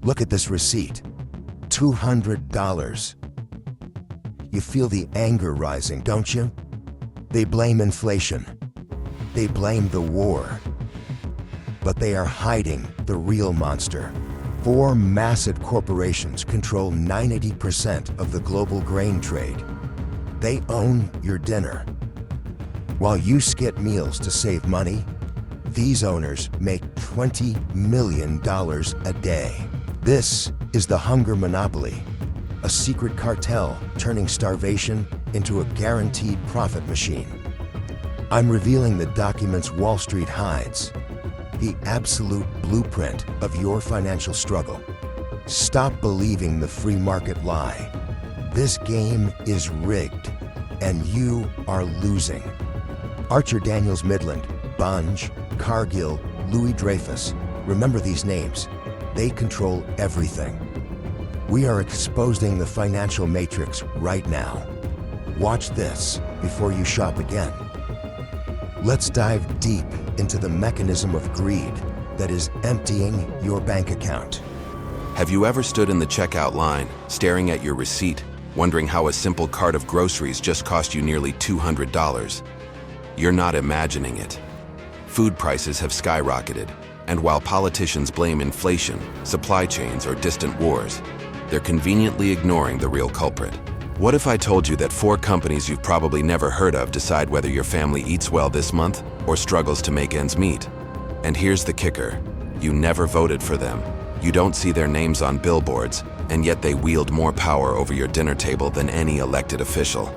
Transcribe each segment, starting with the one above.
Look at this receipt. $200. You feel the anger rising, don't you? They blame inflation. They blame the war. But they are hiding the real monster. 4 massive corporations control 90% of the global grain trade. They own your dinner. While you skip meals to save money, these owners make $20 million a day. This is the hunger monopoly, a secret cartel turning starvation into a guaranteed profit machine. I'm revealing the documents Wall Street hides, the absolute blueprint of your financial struggle. Stop believing the free market lie. This game is rigged, and you are losing. Archer Daniels Midland, Bunge, Cargill, Louis Dreyfus. Remember these names. They control everything. We are exposing the financial matrix right now. Watch this before you shop again. Let's dive deep into the mechanism of greed that is emptying your bank account. Have you ever stood in the checkout line, staring at your receipt, wondering how a simple cart of groceries just cost you nearly $200? You're not imagining it. Food prices have skyrocketed, and while politicians blame inflation, supply chains, or distant wars, they're conveniently ignoring the real culprit. What if I told you that 4 companies you've probably never heard of decide whether your family eats well this month or struggles to make ends meet? And here's the kicker. You never voted for them. You don't see their names on billboards, and yet they wield more power over your dinner table than any elected official.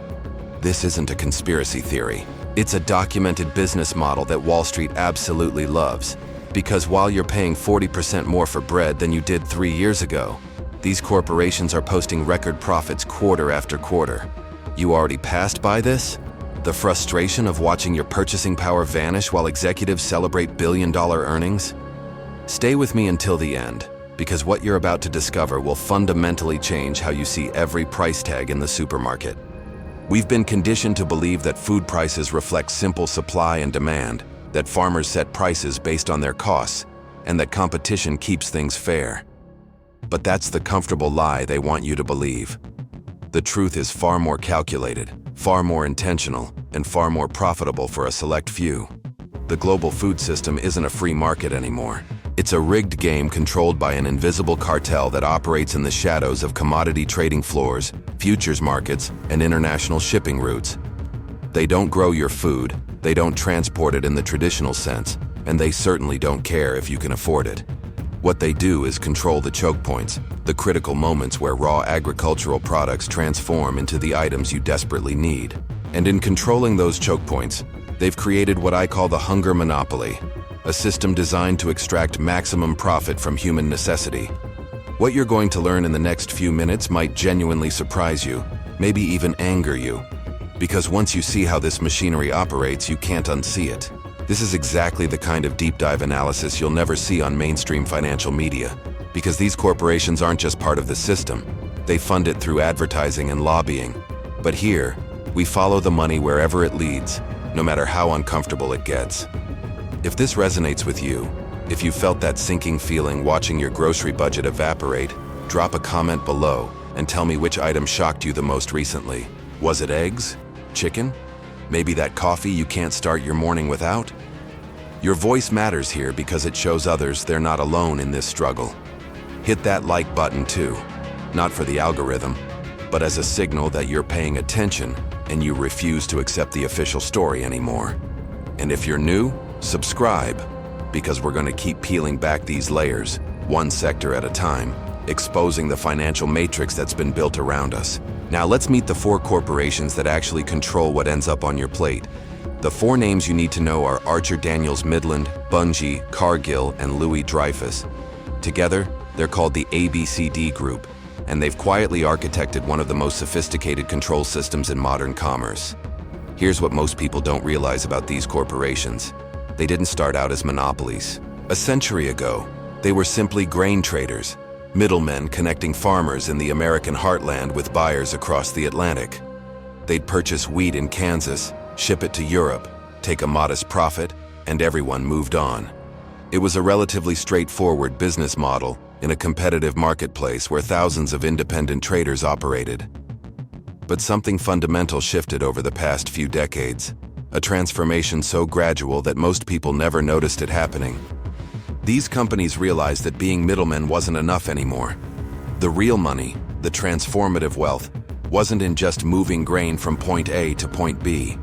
This isn't a conspiracy theory. It's a documented business model that Wall Street absolutely loves. Because while you're paying 40% more for bread than you did 3 years ago, these corporations are posting record profits quarter after quarter. You already passed by this? The frustration of watching your purchasing power vanish while executives celebrate billion-dollar earnings? Stay with me until the end, because what you're about to discover will fundamentally change how you see every price tag in the supermarket. We've been conditioned to believe that food prices reflect simple supply and demand, that farmers set prices based on their costs, and that competition keeps things fair. But that's the comfortable lie they want you to believe. The truth is far more calculated, far more intentional, and far more profitable for a select few. The global food system isn't a free market anymore. It's a rigged game controlled by an invisible cartel that operates in the shadows of commodity trading floors, futures markets, and international shipping routes. They don't grow your food, they don't transport it in the traditional sense, and they certainly don't care if you can afford it. What they do is control the choke points, the critical moments where raw agricultural products transform into the items you desperately need. And in controlling those choke points, they've created what I call the hunger monopoly, a system designed to extract maximum profit from human necessity. What you're going to learn in the next few minutes might genuinely surprise you, maybe even anger you. Because once you see how this machinery operates, you can't unsee it. This is exactly the kind of deep dive analysis you'll never see on mainstream financial media. Because these corporations aren't just part of the system, they fund it through advertising and lobbying. But here, we follow the money wherever it leads, no matter how uncomfortable it gets. If this resonates with you, if you felt that sinking feeling watching your grocery budget evaporate, drop a comment below and tell me which item shocked you the most recently. Was it eggs? Chicken? Maybe that coffee you can't start your morning without? Your voice matters here because it shows others they're not alone in this struggle. Hit that like button too, not for the algorithm, but as a signal that you're paying attention and you refuse to accept the official story anymore. And if you're new, subscribe, because we're going to keep peeling back these layers, one sector at a time, exposing the financial matrix that's been built around us. Now let's meet the 4 corporations that actually control what ends up on your plate. The 4 names you need to know are Archer Daniels Midland, Bunge, Cargill, and Louis Dreyfus. Together, they're called the ABCD Group, and they've quietly architected one of the most sophisticated control systems in modern commerce. Here's what most people don't realize about these corporations. They didn't start out as monopolies. A century ago, they were simply grain traders, middlemen connecting farmers in the American heartland with buyers across the Atlantic. They'd purchase wheat in Kansas, ship it to Europe, take a modest profit, and everyone moved on. It was a relatively straightforward business model, in a competitive marketplace where thousands of independent traders operated. But something fundamental shifted over the past few decades, a transformation so gradual that most people never noticed it happening. These companies realized that being middlemen wasn't enough anymore. The real money, the transformative wealth, wasn't in just moving grain from point A to point B.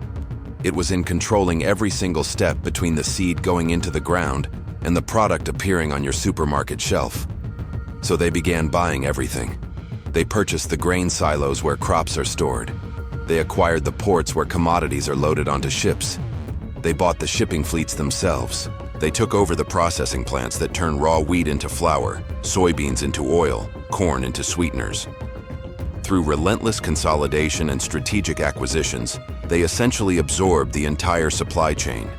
It was in controlling every single step between the seed going into the ground and the product appearing on your supermarket shelf. So they began buying everything. They purchased the grain silos where crops are stored. They acquired the ports where commodities are loaded onto ships. They bought the shipping fleets themselves. They took over the processing plants that turn raw wheat into flour, soybeans into oil, corn into sweeteners. Through relentless consolidation and strategic acquisitions, they essentially absorbed the entire supply chain.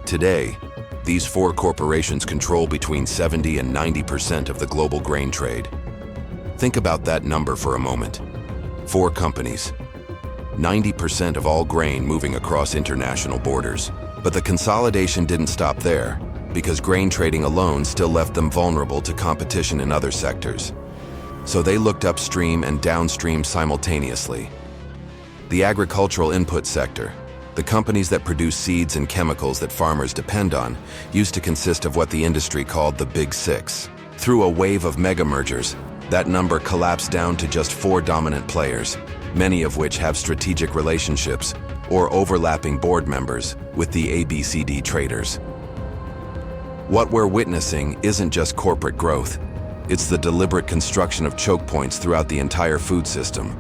Today, these four corporations control between 70 and 90% of the global grain trade. Think about that number for a moment. 4 companies. 90% of all grain moving across international borders. But the consolidation didn't stop there, because grain trading alone still left them vulnerable to competition in other sectors. So they looked upstream and downstream simultaneously. The agricultural input sector, the companies that produce seeds and chemicals that farmers depend on, used to consist of what the industry called the Big Six. Through a wave of mega mergers, that number collapsed down to just 4 dominant players, many of which have strategic relationships or overlapping board members with the ABCD traders. What we're witnessing isn't just corporate growth, it's the deliberate construction of choke points throughout the entire food system.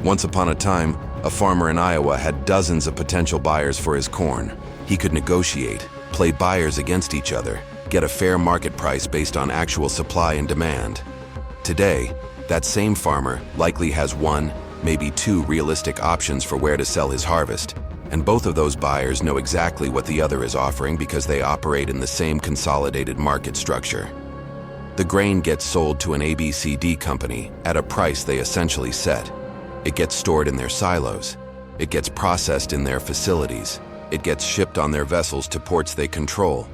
Once upon a time, a farmer in Iowa had dozens of potential buyers for his corn. He could negotiate, play buyers against each other, get a fair market price based on actual supply and demand. Today, that same farmer likely has 1, maybe 2 realistic options for where to sell his harvest, and both of those buyers know exactly what the other is offering because they operate in the same consolidated market structure. The grain gets sold to an ABCD company at a price they essentially set. It gets stored in their silos. It gets processed in their facilities. It gets shipped on their vessels to ports they control.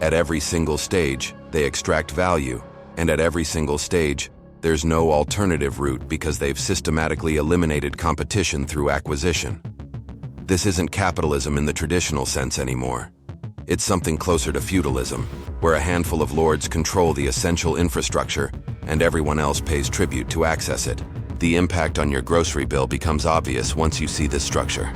At every single stage, they extract value, and at every single stage, there's no alternative route because they've systematically eliminated competition through acquisition. This isn't capitalism in the traditional sense anymore. It's something closer to feudalism, where a handful of lords control the essential infrastructure and everyone else pays tribute to access it. The impact on your grocery bill becomes obvious once you see this structure.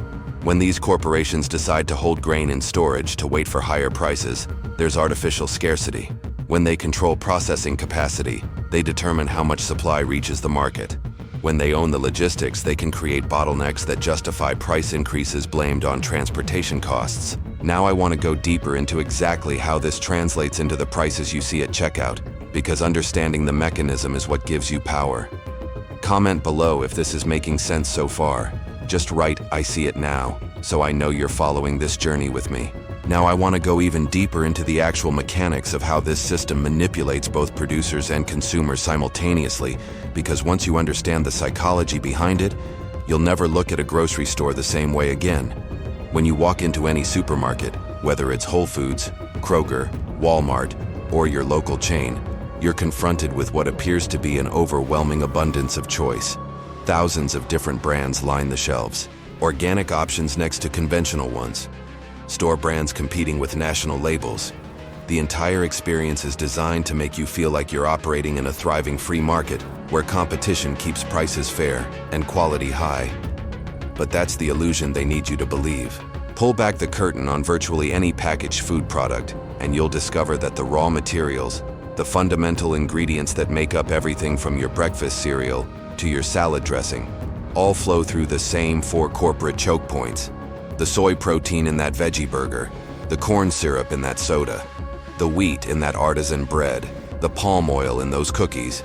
When these corporations decide to hold grain in storage to wait for higher prices, there's artificial scarcity. When they control processing capacity, they determine how much supply reaches the market. When they own the logistics, they can create bottlenecks that justify price increases blamed on transportation costs. Now I want to go deeper into exactly how this translates into the prices you see at checkout, because understanding the mechanism is what gives you power. Comment below if this is making sense so far. Just write, "I see it now," so I know you're following this journey with me. Now I want to go even deeper into the actual mechanics of how this system manipulates both producers and consumers simultaneously, because once you understand the psychology behind it, you'll never look at a grocery store the same way again. When you walk into any supermarket, whether it's Whole Foods, Kroger, Walmart, or your local chain, you're confronted with what appears to be an overwhelming abundance of choice. Thousands of different brands line the shelves. Organic options next to conventional ones. Store brands competing with national labels. The entire experience is designed to make you feel like you're operating in a thriving free market where competition keeps prices fair and quality high. But that's the illusion they need you to believe. Pull back the curtain on virtually any packaged food product, and you'll discover that the raw materials, the fundamental ingredients that make up everything from your breakfast cereal to your salad dressing, all flow through the same 4 corporate choke points. The soy protein in that veggie burger, the corn syrup in that soda, the wheat in that artisan bread, the palm oil in those cookies.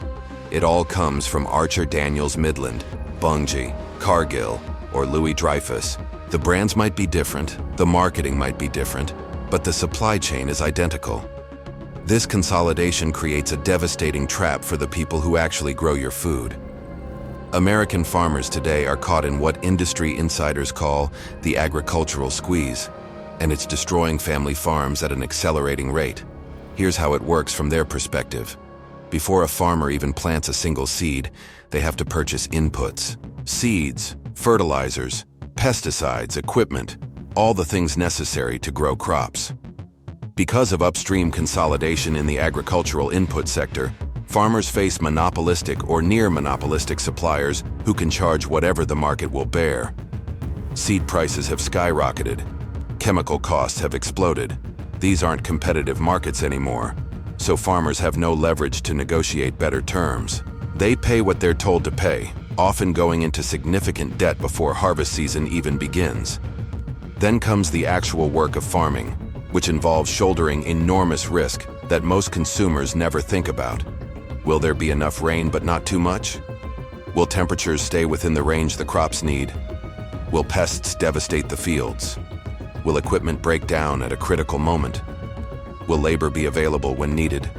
It all comes from Archer Daniels Midland, Bunge, Cargill, or Louis Dreyfus. The brands might be different, the marketing might be different, but the supply chain is identical. This consolidation creates a devastating trap for the people who actually grow your food. American farmers today are caught in what industry insiders call the agricultural squeeze, and it's destroying family farms at an accelerating rate. Here's how it works from their perspective. Before a farmer even plants a single seed, they have to purchase inputs, seeds, fertilizers, pesticides, equipment, all the things necessary to grow crops. Because of upstream consolidation in the agricultural input sector, farmers face monopolistic or near-monopolistic suppliers who can charge whatever the market will bear. Seed prices have skyrocketed. Chemical costs have exploded. These aren't competitive markets anymore, so farmers have no leverage to negotiate better terms. They pay what they're told to pay, often going into significant debt before harvest season even begins. Then comes the actual work of farming, which involves shouldering enormous risk that most consumers never think about. Will there be enough rain but not too much? Will temperatures stay within the range the crops need? Will pests devastate the fields? Will equipment break down at a critical moment? Will labor be available when needed?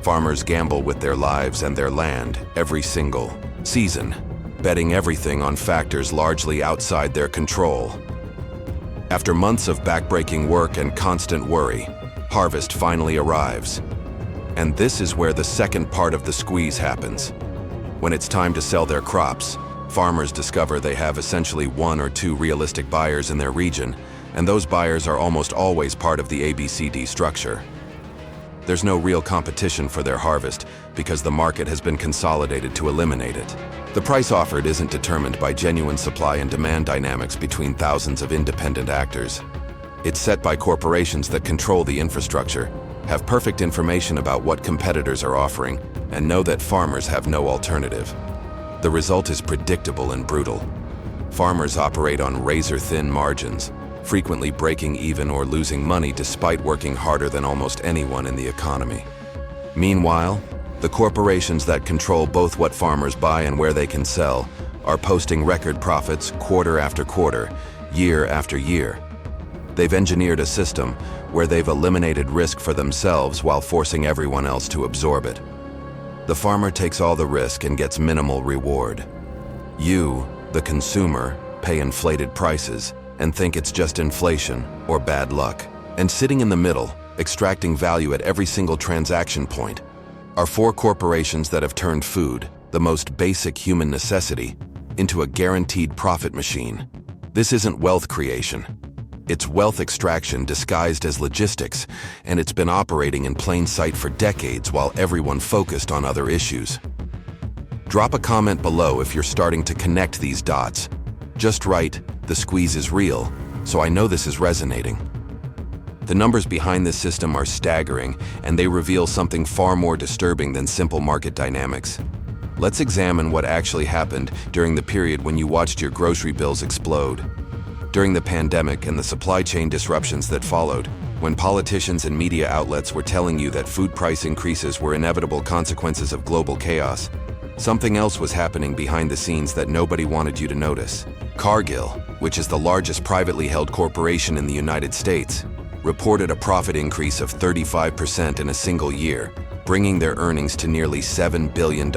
Farmers gamble with their lives and their land every single season, betting everything on factors largely outside their control. After months of backbreaking work and constant worry, harvest finally arrives. And this is where the second part of the squeeze happens. When it's time to sell their crops, farmers discover they have essentially one or two realistic buyers in their region, and those buyers are almost always part of the ABCD structure. There's no real competition for their harvest because the market has been consolidated to eliminate it. The price offered isn't determined by genuine supply and demand dynamics between thousands of independent actors. It's set by corporations that control the infrastructure, have perfect information about what competitors are offering, and know that farmers have no alternative. The result is predictable and brutal. Farmers operate on razor-thin margins, frequently breaking even or losing money despite working harder than almost anyone in the economy. Meanwhile, the corporations that control both what farmers buy and where they can sell are posting record profits quarter after quarter, year after year. They've engineered a system where they've eliminated risk for themselves while forcing everyone else to absorb it. The farmer takes all the risk and gets minimal reward. You, the consumer, pay inflated prices and think it's just inflation or bad luck. And sitting in the middle, extracting value at every single transaction point, are four corporations that have turned food, the most basic human necessity, into a guaranteed profit machine. This isn't wealth creation. It's wealth extraction disguised as logistics, and it's been operating in plain sight for decades while everyone focused on other issues. Drop a comment below if you're starting to connect these dots. Just write, "The squeeze is real," so I know this is resonating. The numbers behind this system are staggering, and they reveal something far more disturbing than simple market dynamics. Let's examine what actually happened during the period when you watched your grocery bills explode. During the pandemic and the supply chain disruptions that followed, when politicians and media outlets were telling you that food price increases were inevitable consequences of global chaos, something else was happening behind the scenes that nobody wanted you to notice. Cargill, which is the largest privately held corporation in the United States, reported a profit increase of 35% in a single year, bringing their earnings to nearly $7 billion.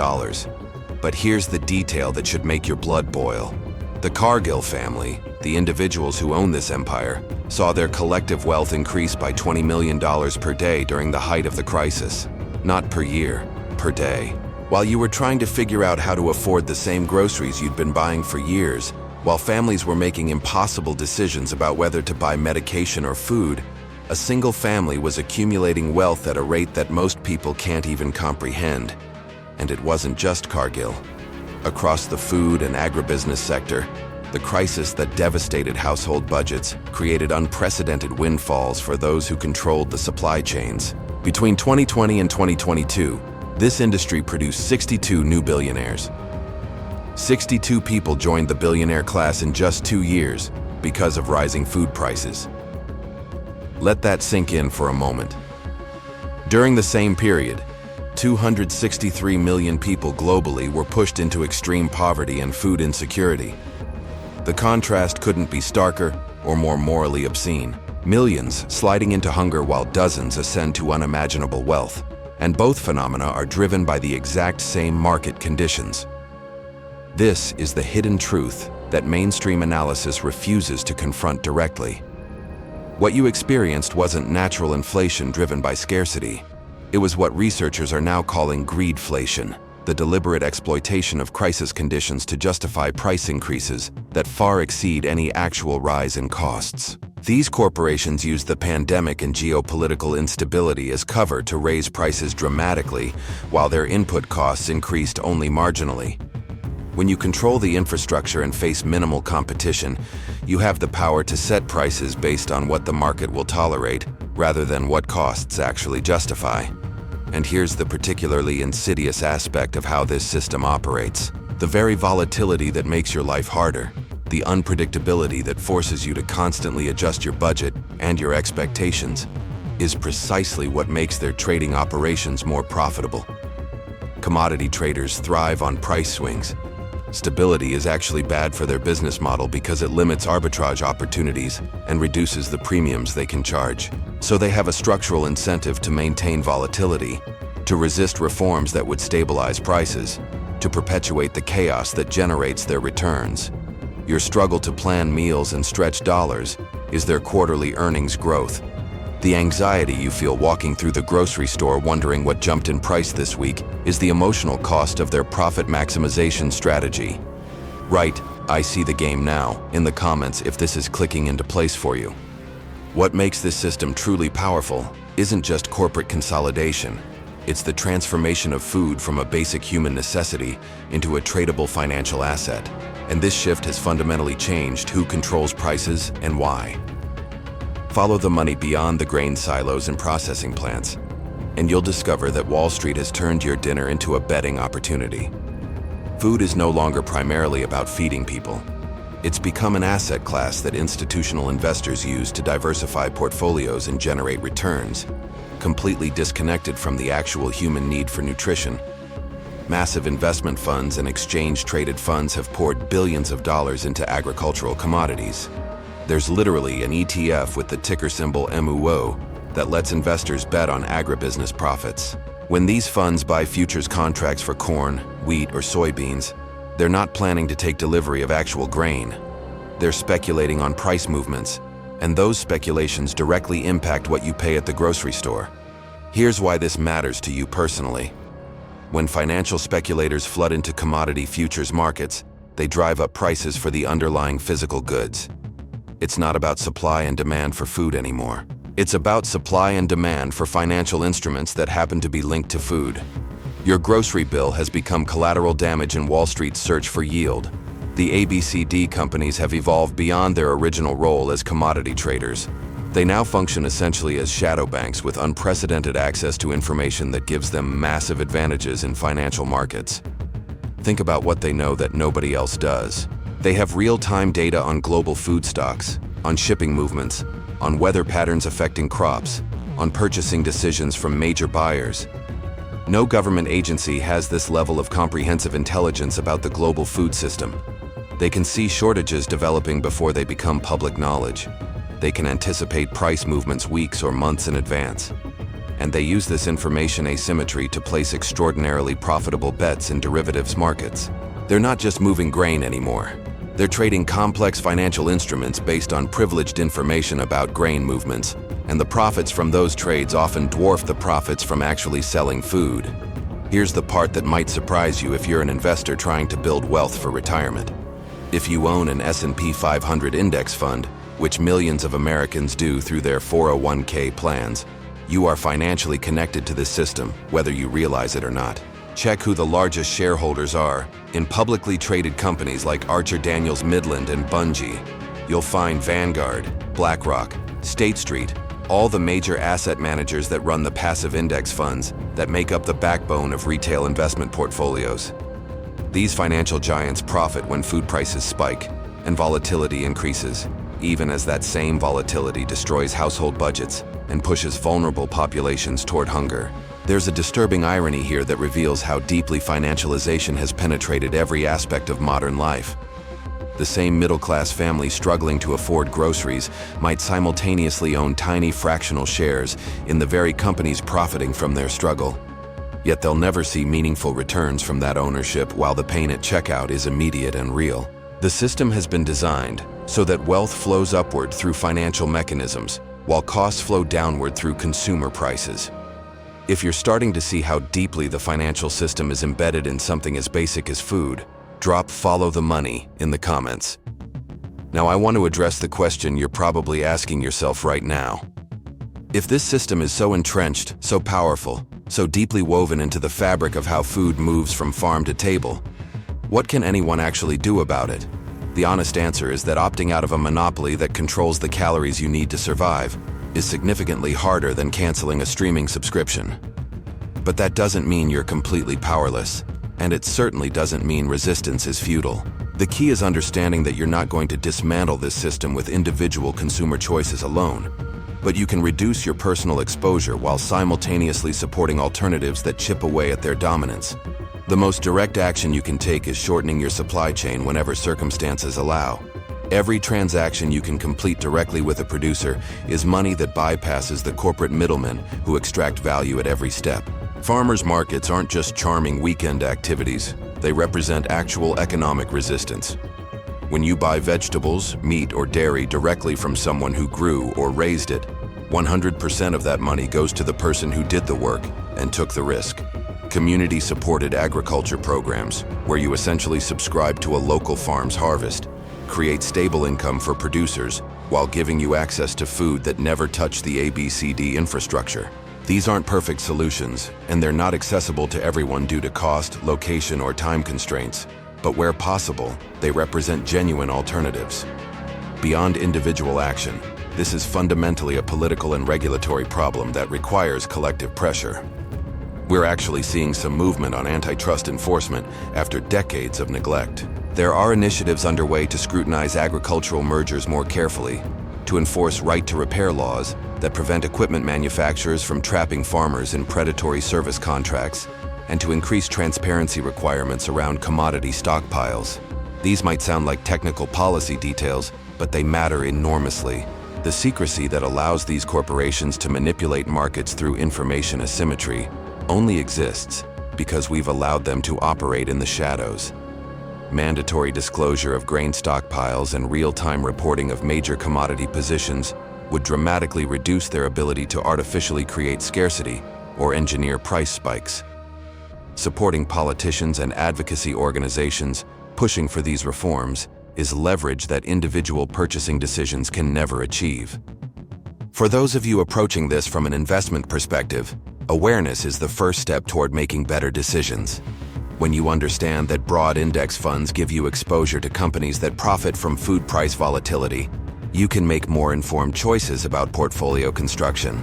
But here's the detail that should make your blood boil. The Cargill family, the individuals who own this empire, saw their collective wealth increase by $20 million per day during the height of the crisis. Not per year, per day. While you were trying to figure out how to afford the same groceries you'd been buying for years, while families were making impossible decisions about whether to buy medication or food, a single family was accumulating wealth at a rate that most people can't even comprehend. And it wasn't just Cargill. Across the food and agribusiness sector, the crisis that devastated household budgets created unprecedented windfalls for those who controlled the supply chains. Between 2020 and 2022, this industry produced 62 new billionaires. 62 people joined the billionaire class in just 2 years because of rising food prices. Let that sink in for a moment. During the same period, 263 million people globally were pushed into extreme poverty and food insecurity. The contrast couldn't be starker or more morally obscene. Millions sliding into hunger while dozens ascend to unimaginable wealth. And both phenomena are driven by the exact same market conditions. This is the hidden truth that mainstream analysis refuses to confront directly. What you experienced wasn't natural inflation driven by scarcity. It was what researchers are now calling greedflation, the deliberate exploitation of crisis conditions to justify price increases that far exceed any actual rise in costs. These corporations used the pandemic and geopolitical instability as cover to raise prices dramatically, while their input costs increased only marginally. When you control the infrastructure and face minimal competition, you have the power to set prices based on what the market will tolerate, rather than what costs actually justify. And here's the particularly insidious aspect of how this system operates. The very volatility that makes your life harder, the unpredictability that forces you to constantly adjust your budget and your expectations, is precisely what makes their trading operations more profitable. Commodity traders thrive on price swings. Stability is actually bad for their business model because it limits arbitrage opportunities and reduces the premiums they can charge. So they have a structural incentive to maintain volatility, to resist reforms that would stabilize prices, to perpetuate the chaos that generates their returns. Your struggle to plan meals and stretch dollars is their quarterly earnings growth. The anxiety you feel walking through the grocery store wondering what jumped in price this week is the emotional cost of their profit maximization strategy. Right, I see the game now. In the comments if this is clicking into place for you. What makes this system truly powerful isn't just corporate consolidation. It's the transformation of food from a basic human necessity into a tradable financial asset. And this shift has fundamentally changed who controls prices and why. Follow the money beyond the grain silos and processing plants, and you'll discover that Wall Street has turned your dinner into a betting opportunity. Food is no longer primarily about feeding people. It's become an asset class that institutional investors use to diversify portfolios and generate returns, completely disconnected from the actual human need for nutrition. Massive investment funds and exchange-traded funds have poured billions of dollars into agricultural commodities. There's literally an ETF with the ticker symbol MUO that lets investors bet on agribusiness profits. When these funds buy futures contracts for corn, wheat, or soybeans, they're not planning to take delivery of actual grain. They're speculating on price movements, and those speculations directly impact what you pay at the grocery store. Here's why this matters to you personally. When financial speculators flood into commodity futures markets, they drive up prices for the underlying physical goods. It's not about supply and demand for food anymore. It's about supply and demand for financial instruments that happen to be linked to food. Your grocery bill has become collateral damage in Wall Street's search for yield. The ABCD companies have evolved beyond their original role as commodity traders. They now function essentially as shadow banks with unprecedented access to information that gives them massive advantages in financial markets. Think about what they know that nobody else does. They have real-time data on global food stocks, on shipping movements, on weather patterns affecting crops, on purchasing decisions from major buyers. No government agency has this level of comprehensive intelligence about the global food system. They can see shortages developing before they become public knowledge. They can anticipate price movements weeks or months in advance. And they use this information asymmetry to place extraordinarily profitable bets in derivatives markets. They're not just moving grain anymore. They're trading complex financial instruments based on privileged information about grain movements, and the profits from those trades often dwarf the profits from actually selling food. Here's the part that might surprise you if you're an investor trying to build wealth for retirement. If you own an S&P 500 index fund, which millions of Americans do through their 401k plans, you are financially connected to this system, whether you realize it or not. Check who the largest shareholders are. In publicly traded companies like Archer Daniels Midland and Bunge, you'll find Vanguard, BlackRock, State Street, all the major asset managers that run the passive index funds that make up the backbone of retail investment portfolios. These financial giants profit when food prices spike and volatility increases, even as that same volatility destroys household budgets and pushes vulnerable populations toward hunger. There's a disturbing irony here that reveals how deeply financialization has penetrated every aspect of modern life. The same middle-class family struggling to afford groceries might simultaneously own tiny fractional shares in the very companies profiting from their struggle. Yet they'll never see meaningful returns from that ownership while the pain at checkout is immediate and real. The system has been designed so that wealth flows upward through financial mechanisms, while costs flow downward through consumer prices. If you're starting to see how deeply the financial system is embedded in something as basic as food, drop "follow the money" in the comments. Now I want to address the question you're probably asking yourself right now. If this system is so entrenched, so powerful, so deeply woven into the fabric of how food moves from farm to table, what can anyone actually do about it? The honest answer is that opting out of a monopoly that controls the calories you need to survive is significantly harder than canceling a streaming subscription. But that doesn't mean you're completely powerless, and it certainly doesn't mean resistance is futile. The key is understanding that you're not going to dismantle this system with individual consumer choices alone, but you can reduce your personal exposure while simultaneously supporting alternatives that chip away at their dominance. The most direct action you can take is shortening your supply chain whenever circumstances allow. Every transaction you can complete directly with a producer is money that bypasses the corporate middlemen who extract value at every step. Farmers markets aren't just charming weekend activities, they represent actual economic resistance. When you buy vegetables, meat, or dairy directly from someone who grew or raised it, 100% of that money goes to the person who did the work and took the risk. Community-supported agriculture programs, where you essentially subscribe to a local farm's harvest, create stable income for producers while giving you access to food that never touched the ABCD infrastructure. These aren't perfect solutions, and they're not accessible to everyone due to cost, location, or time constraints, but where possible, they represent genuine alternatives. Beyond individual action, this is fundamentally a political and regulatory problem that requires collective pressure. We're actually seeing some movement on antitrust enforcement after decades of neglect. There are initiatives underway to scrutinize agricultural mergers more carefully, to enforce right-to-repair laws that prevent equipment manufacturers from trapping farmers in predatory service contracts, and to increase transparency requirements around commodity stockpiles. These might sound like technical policy details, but they matter enormously. The secrecy that allows these corporations to manipulate markets through information asymmetry only exists because we've allowed them to operate in the shadows. Mandatory disclosure of grain stockpiles and real-time reporting of major commodity positions would dramatically reduce their ability to artificially create scarcity or engineer price spikes. Supporting politicians and advocacy organizations pushing for these reforms is leverage that individual purchasing decisions can never achieve. For those of you approaching this from an investment perspective, awareness is the first step toward making better decisions. When you understand that broad index funds give you exposure to companies that profit from food price volatility, you can make more informed choices about portfolio construction.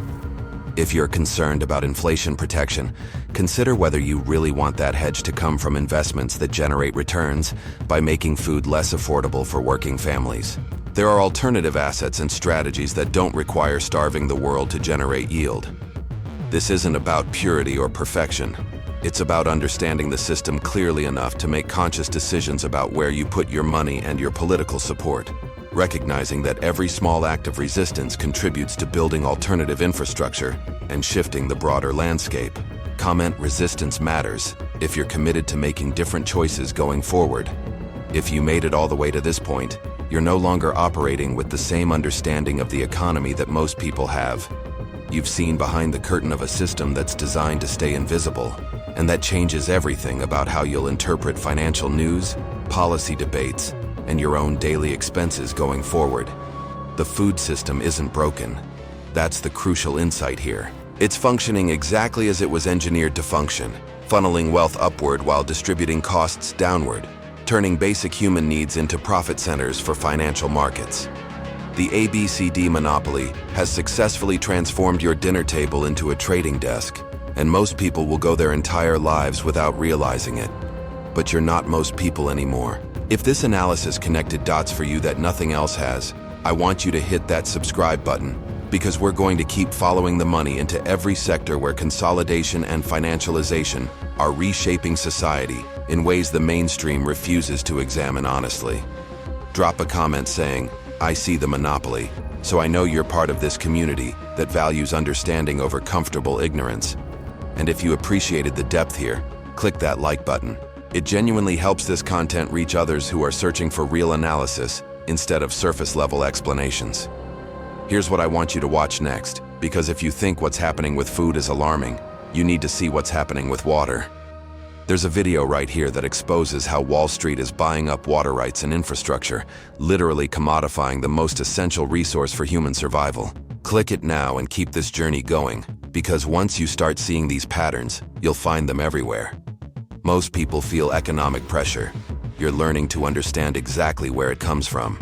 If you're concerned about inflation protection, consider whether you really want that hedge to come from investments that generate returns by making food less affordable for working families. There are alternative assets and strategies that don't require starving the world to generate yield. This isn't about purity or perfection. It's about understanding the system clearly enough to make conscious decisions about where you put your money and your political support, recognizing that every small act of resistance contributes to building alternative infrastructure and shifting the broader landscape. Comment "Resistance matters" if you're committed to making different choices going forward. If you made it all the way to this point, you're no longer operating with the same understanding of the economy that most people have. You've seen behind the curtain of a system that's designed to stay invisible, and that changes everything about how you'll interpret financial news, policy debates, and your own daily expenses going forward. The food system isn't broken. That's the crucial insight here. It's functioning exactly as it was engineered to function, funneling wealth upward while distributing costs downward, turning basic human needs into profit centers for financial markets. The ABCD monopoly has successfully transformed your dinner table into a trading desk, and most people will go their entire lives without realizing it. But you're not most people anymore. If this analysis connected dots for you that nothing else has, I want you to hit that subscribe button, because we're going to keep following the money into every sector where consolidation and financialization are reshaping society in ways the mainstream refuses to examine honestly. Drop a comment saying, "I see the monopoly," so I know you're part of this community that values understanding over comfortable ignorance. And if you appreciated the depth here, click that like button. It genuinely helps this content reach others who are searching for real analysis instead of surface-level explanations. Here's what I want you to watch next, because if you think what's happening with food is alarming, You need to see what's happening with water. There's a video right here that exposes how Wall Street is buying up water rights and infrastructure, literally commodifying the most essential resource for human survival. Click it now and keep this journey going, because once you start seeing these patterns, you'll find them everywhere. Most people feel economic pressure. You're learning to understand exactly where it comes from.